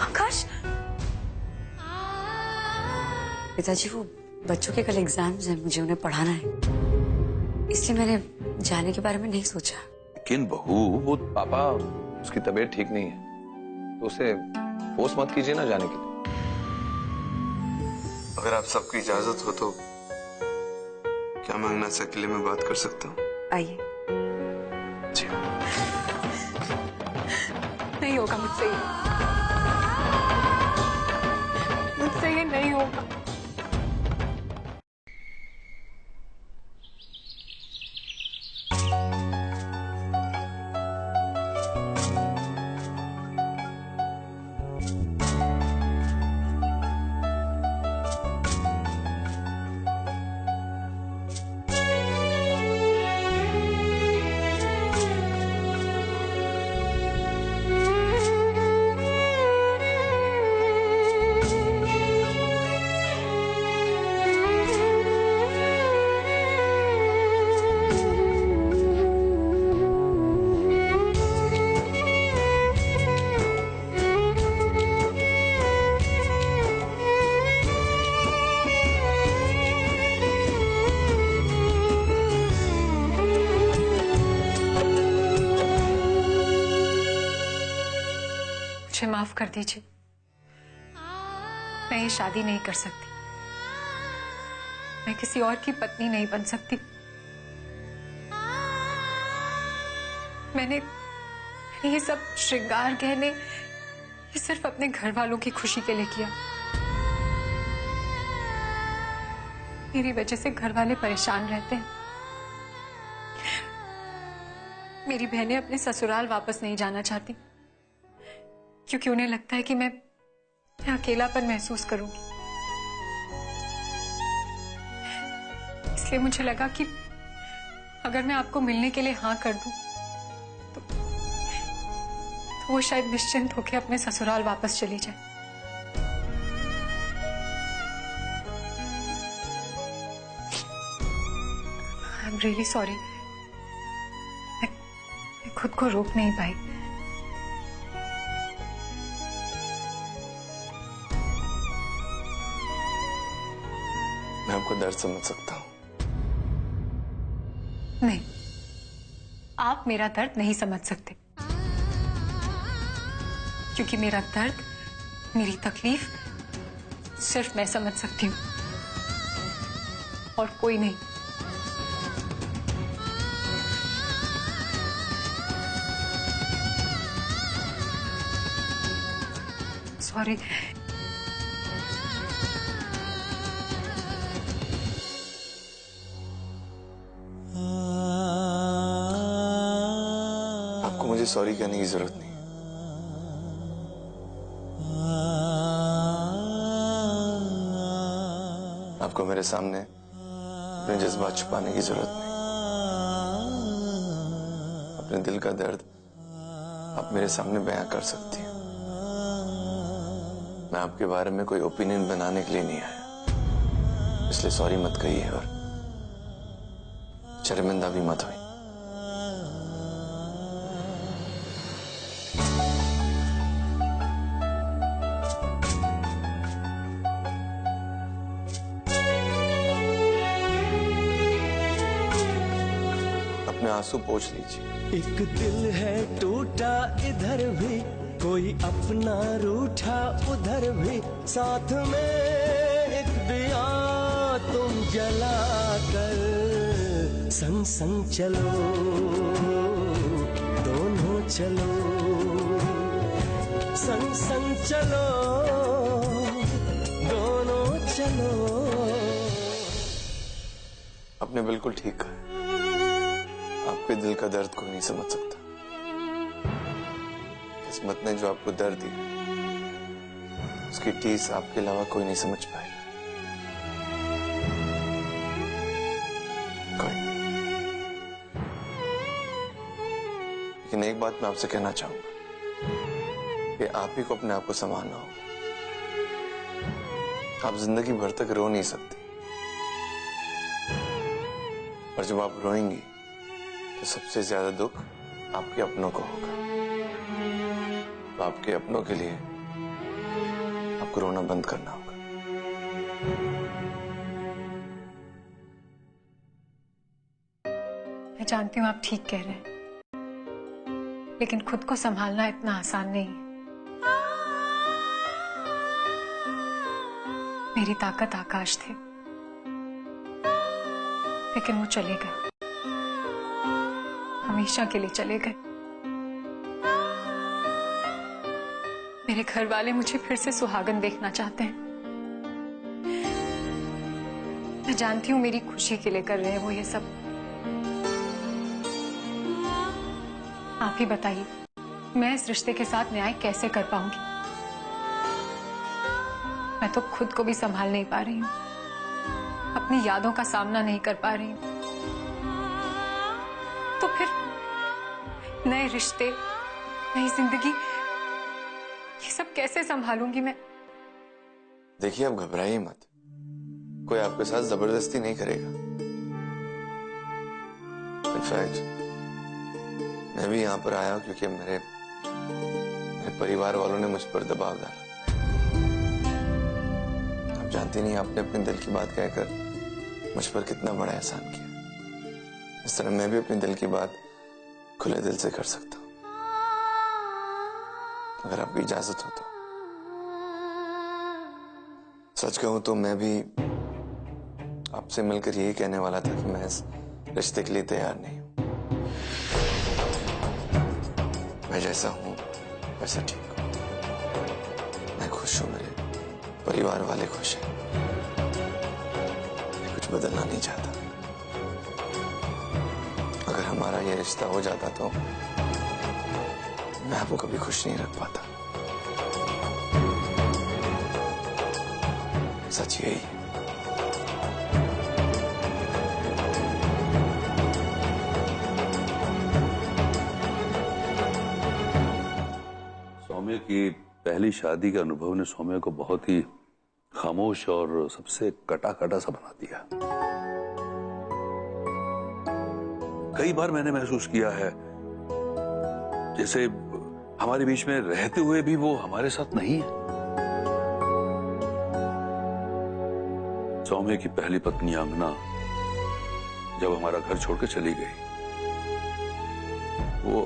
आकाश, पिताजी वो बच्चों के कल एग्जाम्स हैं, मुझे उन्हें पढ़ाना है, इसलिए मैंने जाने के बारे में नहीं सोचा। लेकिन बहू, वो पापा, उसकी तबीयत ठीक नहीं है, तो उसे फोर्स मत कीजिए ना जाने के लिए। अगर आप सबकी इजाजत हो तो क्या मैं अंगना से अकेले में बात कर सकता हूँ? आइए। जी नहीं होगा मुझसे ये नहीं होगा। मुझे माफ कर दीजिए, मैं ये शादी नहीं कर सकती, मैं किसी और की पत्नी नहीं बन सकती। मैंने ये सब श्रृंगार गहने ये सिर्फ अपने घर वालों की खुशी के लिए किया। मेरी वजह से घर वाले परेशान रहते हैं। मेरी बहनें अपने ससुराल वापस नहीं जाना चाहती क्योंकि उन्हें लगता है कि मैं अकेलापन महसूस करूंगी। इसलिए मुझे लगा कि अगर मैं आपको मिलने के लिए हाँ कर दूं तो वो शायद निश्चिंत होकर अपने ससुराल वापस चली जाए। आई एम रियली सॉरी, मैं खुद को रोक नहीं पाई। मैं आपको दर्द समझ सकता हूँ। नहीं, आप मेरा दर्द नहीं समझ सकते क्योंकि मेरा दर्द, मेरी तकलीफ सिर्फ मैं समझ सकती हूँ और कोई नहीं। सॉरी। आपको मुझे सॉरी कहने की जरूरत नहीं। आपको मेरे सामने अपने जज्बात छुपाने की जरूरत नहीं। अपने दिल का दर्द आप मेरे सामने बयां कर सकती हैं। मैं आपके बारे में कोई ओपिनियन बनाने के लिए नहीं आया, इसलिए सॉरी मत कहिए और शर्मिंदा भी मत हुई। अपने आंसू पोंछ लीजिए। एक दिल है टूटा इधर भी, कोई अपना रूठा उधर भी, साथ में एक दिया तुम जला कर संग संग चलो, दोनों चलो, संग संग चलो, दोनों चलो। आपने बिल्कुल ठीक कहा। आपके दिल का दर्द कोई नहीं समझ सकता। किस्मत ने जो आपको दर्द दिया उसकी टीस आपके अलावा कोई नहीं समझ पाएगा। लेकिन एक बात मैं आपसे कहना चाहूंगा कि आप ही को अपने आप को संभालना होगा। आप जिंदगी भर तक रो नहीं सकती, और जब आप रोएंगी तो सबसे ज्यादा दुख आपके अपनों को होगा। तो आपके अपनों के लिए आपको रोना बंद करना होगा। मैं जानती हूँ आप ठीक कह रहे हैं, लेकिन खुद को संभालना इतना आसान नहीं है। मेरी ताकत आकाश थे, लेकिन वो चले गए, हमेशा के लिए चले गए। मेरे घर वाले मुझे फिर से सुहागन देखना चाहते हैं। मैं जानती हूँ मेरी खुशी के लिए कर रहे हैं वो ये सब। आप ही बताइए, मैं इस रिश्ते के साथ न्याय कैसे कर पाऊंगी? मैं तो खुद को भी संभाल नहीं पा रही हूँ, अपनी यादों का सामना नहीं कर पा रही हूँ। तो फिर नए रिश्ते, नई जिंदगी, ये सब कैसे संभालूंगी मैं? देखिए, आप घबराइए मत, कोई आपके साथ जबरदस्ती नहीं करेगा। इनफैक्ट मैं भी यहां पर आया क्योंकि मेरे परिवार वालों ने मुझ पर दबाव डाला। आप जानती नहीं, आपने अपने दिल की बात कहकर मुझ पर कितना बड़ा एहसान किया। इस तरह मैं भी अपने दिल की बात खुले दिल से कर सकता हूं, अगर आपकी इजाजत हो तो। सच कहूं तो मैं भी आपसे मिलकर यही कहने वाला था कि मैं इस रिश्ते के लिए तैयार नहीं हूं। मैं जैसा हूं वैसा ठीक हूं। मैं खुश हूं, मेरे परिवार वाले खुश हैं। मैं कुछ बदलना नहीं चाहता। अगर हमारा ये रिश्ता हो जाता तो मैं आपको कभी खुश नहीं रख पाता। सच यही है। सौम्य की पहली शादी के अनुभव ने सौम्य को बहुत ही खामोश और सबसे कटा कटा सा बना दिया। कई बार मैंने महसूस किया है जैसे हमारे बीच में रहते हुए भी वो हमारे साथ नहीं है। सौम्य की पहली पत्नी अंगना जब हमारा घर छोड़कर चली गई, वो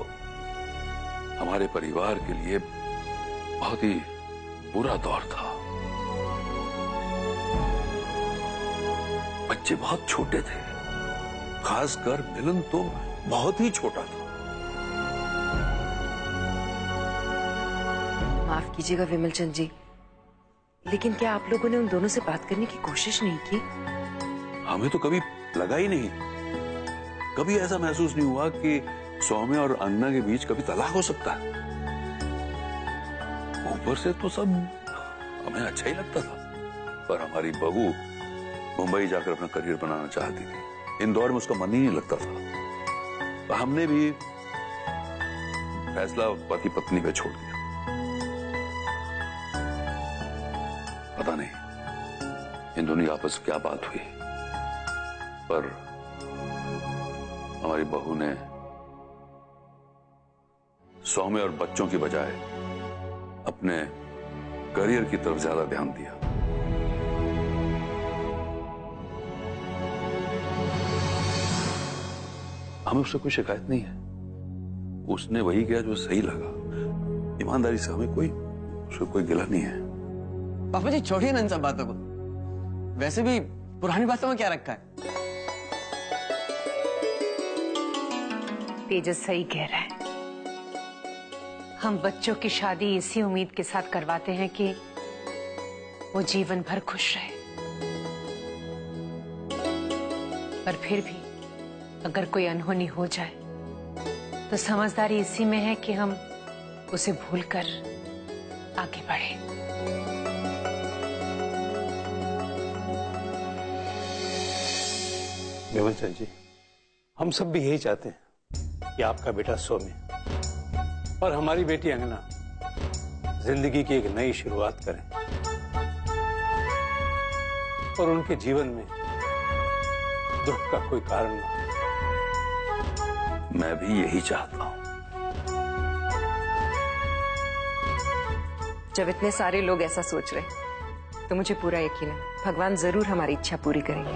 हमारे परिवार के लिए बहुत ही बुरा दौर था। बच्चे बहुत छोटे थे, खासकर मिलन तो बहुत ही छोटा था। माफ कीजिएगा विमल चंद जी, लेकिन क्या आप लोगों ने उन दोनों से बात करने की कोशिश नहीं की? हमें तो कभी लगा ही नहीं, कभी ऐसा महसूस नहीं हुआ कि सौम्य और अन्ना के बीच कभी तलाक हो सकता है। ऊपर से तो सब हमें अच्छा ही लगता था, पर हमारी बहू मुंबई जाकर अपना करियर बनाना चाहती थी। इंदौर में उसका मन ही नहीं लगता था, तो हमने भी फैसला पति पत्नी पे छोड़ दिया। पता नहीं इन दोनों की आपस में क्या बात हुई, पर हमारी बहू ने सौम्य और बच्चों की बजाय अपने करियर की तरफ ज्यादा ध्यान दिया। हमें उससे कोई शिकायत नहीं है, उसने वही किया जो सही लगा। ईमानदारी से हमें उसको कोई गिला नहीं है। पापा जी छोड़िए ना इन सब बातों को, वैसे भी पुरानी बातों में क्या रखा है। तेजस सही कह रहा है। हम बच्चों की शादी इसी उम्मीद के साथ करवाते हैं कि वो जीवन भर खुश रहे, पर फिर भी अगर कोई अनहोनी हो जाए तो समझदारी इसी में है कि हम उसे भूलकर आगे बढ़े। विमल चंद जी, हम सब भी यही चाहते हैं कि आपका बेटा सौम्य और हमारी बेटी अंगना जिंदगी की एक नई शुरुआत करें और उनके जीवन में दुख का कोई कारण न हो। मैं भी यही चाहता हूं। जब इतने सारे लोग ऐसा सोच रहे हैं, तो मुझे पूरा यकीन है भगवान जरूर हमारी इच्छा पूरी करेंगे।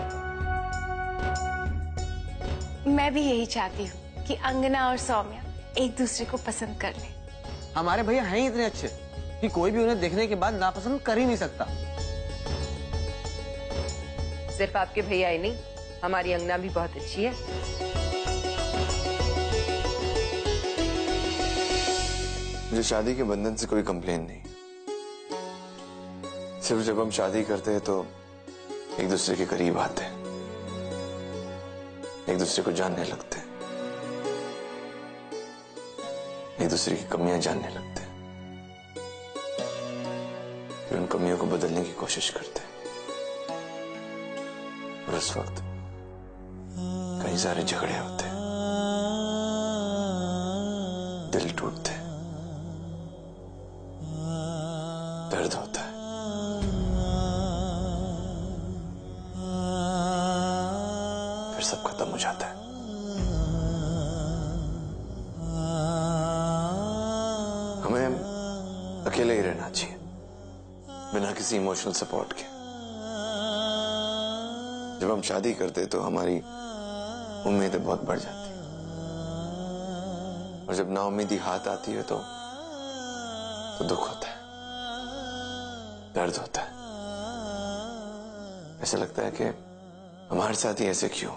मैं भी यही चाहती हूँ कि अंगना और सौम्या एक दूसरे को पसंद कर ले। हमारे भैया हैं ही इतने अच्छे कि कोई भी उन्हें देखने के बाद नापसंद कर ही नहीं सकता। सिर्फ आपके भैया ही नहीं, हमारी अंगना भी बहुत अच्छी है। मुझे शादी के बंधन से कोई कंप्लेन नहीं। सिर्फ जब हम शादी करते हैं तो एक दूसरे के करीब आते हैं, एक दूसरे को जानने लगते हैं, एक दूसरे की कमियां जानने लगते हैं, फिर उन कमियों को बदलने की कोशिश करते हैं। और उस वक्त कई सारे झगड़े होते हैं, दिल टूटते हैं, दर्द होता है, फिर सब खत्म हो जाता है। हमें अकेले ही रहना चाहिए, बिना किसी इमोशनल सपोर्ट के। जब हम शादी करते तो हमारी उम्मीदें बहुत बढ़ जाती हैं, और जब नाउम्मीदी हाथ आती है तो दुख होता है, दर्द होता है। ऐसा लगता है कि हमारे साथ ही ऐसे क्यों,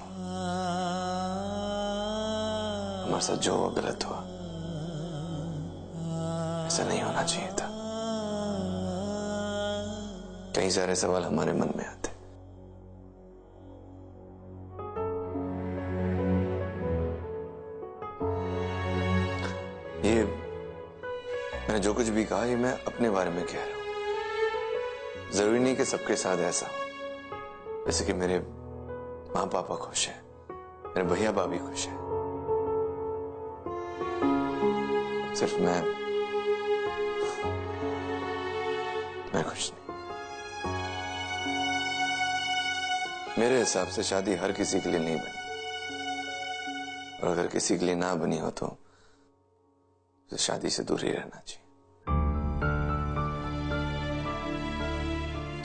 हमारे साथ जो हुआ गलत हुआ, ऐसा नहीं होना चाहिए था। कई सारे सवाल हमारे मन में आते। ये मैंने जो कुछ भी कहा, ये मैं अपने बारे में कह रहा हूं। जरूरी नहीं कि सबके साथ ऐसा हो। जैसे कि मेरे माँ पापा खुश हैं, मेरे भैया भाभी खुश हैं, सिर्फ मैं खुश नहीं। मेरे हिसाब से शादी हर किसी के लिए नहीं बनी, और अगर किसी के लिए ना बनी हो तो शादी से दूर ही रहना चाहिए।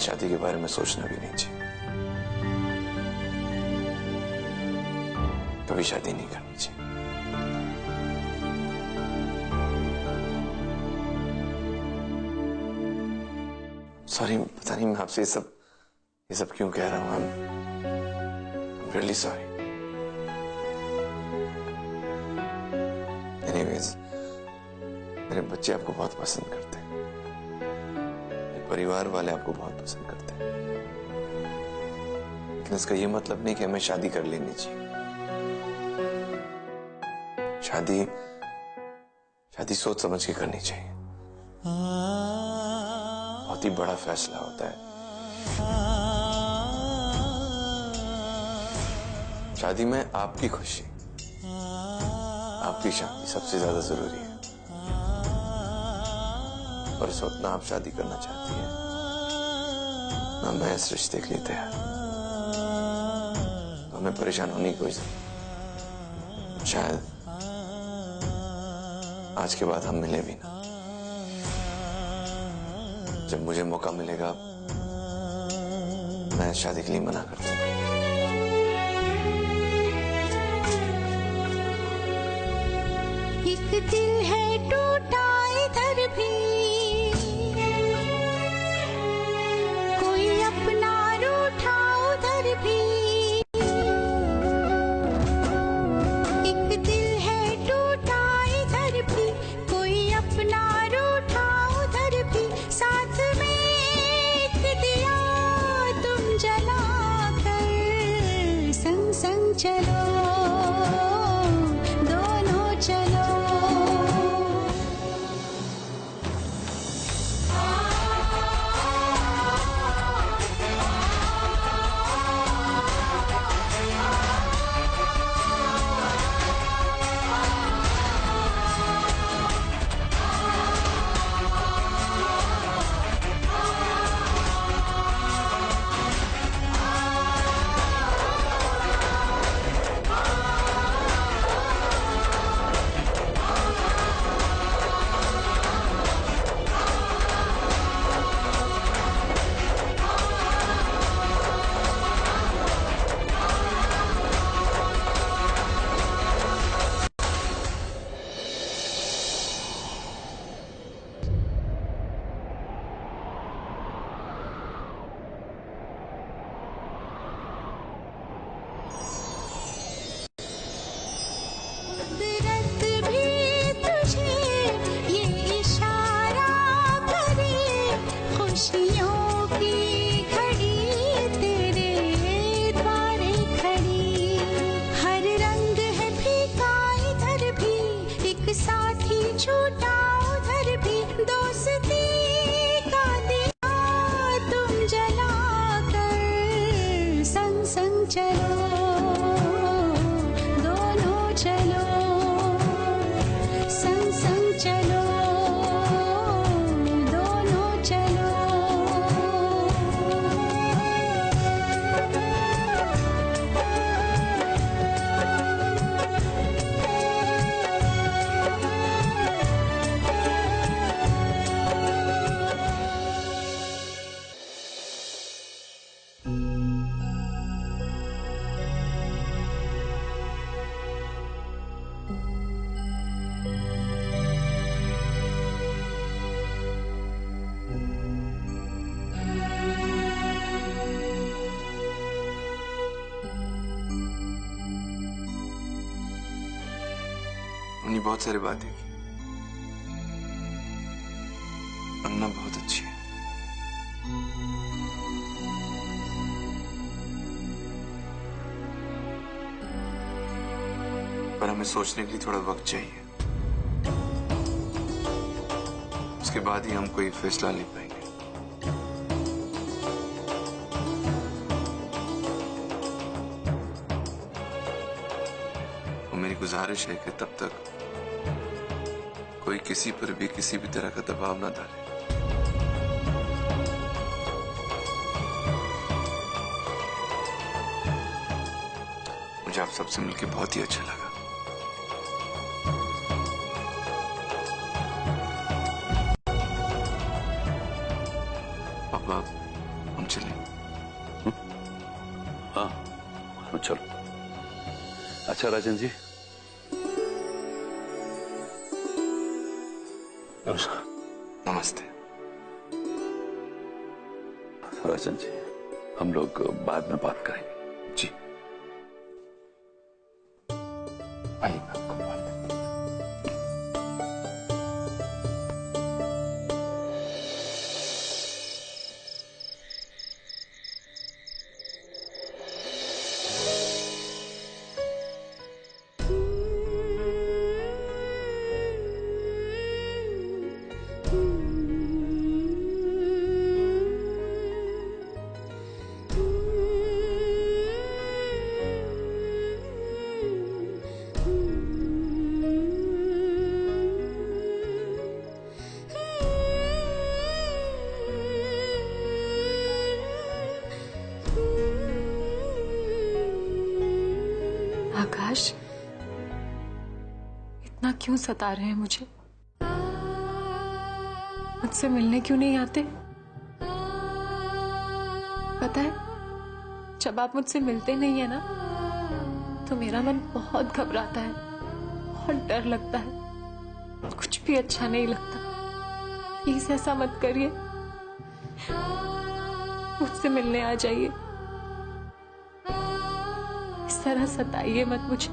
शादी के बारे में सोचना भी नहीं चाहिए, कभी शादी नहीं करनी चाहिए। सॉरी, पता नहीं मैं आपसे ये सब क्यों कह रहा हूं। I'm really sorry. Anyways, मेरे बच्चे आपको बहुत पसंद करते हैं, मेरे परिवार वाले आपको बहुत पसंद करते हैं, लेकिन इसका ये मतलब नहीं कि हमें शादी कर लेनी चाहिए। शादी सोच समझ के करनी चाहिए। बहुत ही बड़ा फैसला होता है। शादी में आपकी खुशी, आपकी शांति सबसे ज्यादा जरूरी है। और इस वक्त ना आप शादी करना चाहती हैं, ना मैं इस रिश्ते के लिए तैयार, तो हमें परेशान होने की कोई जरूरत नहीं। शायद आज के बाद हम मिले भी ना। जब मुझे मौका मिलेगा मैं शादी के लिए मना कर दूंगा। एक दिल है टूटा इधर भी, कोई अपना रूठा उधर भी। एक दिल है टूटा इधर भी, कोई अपना रूठा उधर भी। साथ में एक दिया तुम जला कर, संग संग चलो, दोनों चलो। खुशियों की घड़ी तेरे द्वारे खड़ी, हर रंग है फीका इधर भी, एक साथी छूटा उधर भी, दोस्ती का दिया तुम जला कर संग संग चलो, दोनों चलो, संग संग चलो, दोनों चलो। उन्हें बहुत सारी बातें की। अंगना बहुत अच्छी है। पर हमें सोचने के लिए थोड़ा वक्त चाहिए। उसके बाद ही हम कोई फैसला ले पाएंगे। और मेरी गुजारिश है कि तब तक कोई किसी पर भी किसी भी तरह का दबाव ना डाले। मुझे आप सबसे मिलकर बहुत ही अच्छा लगा। पापा, हम चलें? हाँ, चलो। अच्छा राजन जी, नमस्कार। नमस्ते। राजन जी, हम लोग बाद में बात करेंगे। जी आइए, मैं आपको बात आकाश, इतना क्यों सता रहे हैं मुझे? मुझसे मिलने क्यों नहीं आते? पता है, जब आप मुझसे मिलते नहीं है ना, तो मेरा मन बहुत घबराता है, बहुत डर लगता है, कुछ भी अच्छा नहीं लगता। प्लीज ऐसा मत करिए, मुझसे मिलने आ जाइए, इस तरह सताइए मत मुझे।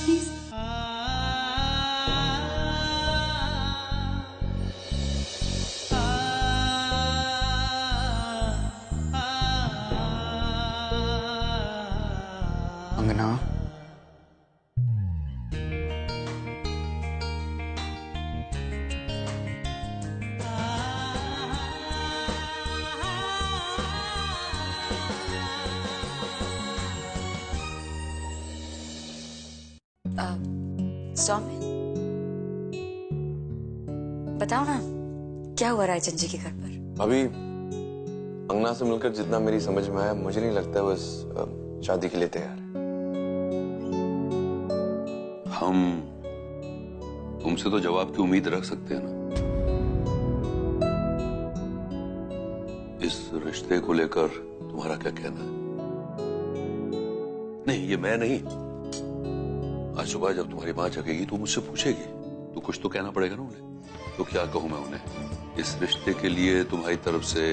प्लीज। अंगना, सौम्य, बताओ ना, क्या हुआ रायचंद जी के घर पर? अभी अंगना से मिलकर जितना मेरी समझ में आया, मुझे नहीं लगता वो इस शादी के लिए तैयार है। हम तुमसे तो जवाब की उम्मीद रख सकते हैं ना। इस रिश्ते को लेकर तुम्हारा क्या कहना है? नहीं, ये मैं नहीं। आज सुबह जब तुम्हारी माँ जगेगी तो मुझसे पूछेगी, तो कुछ तो कहना पड़ेगा ना उन्हें। तो क्या कहूं मैं उन्हें? इस रिश्ते के लिए तुम्हारी तरफ से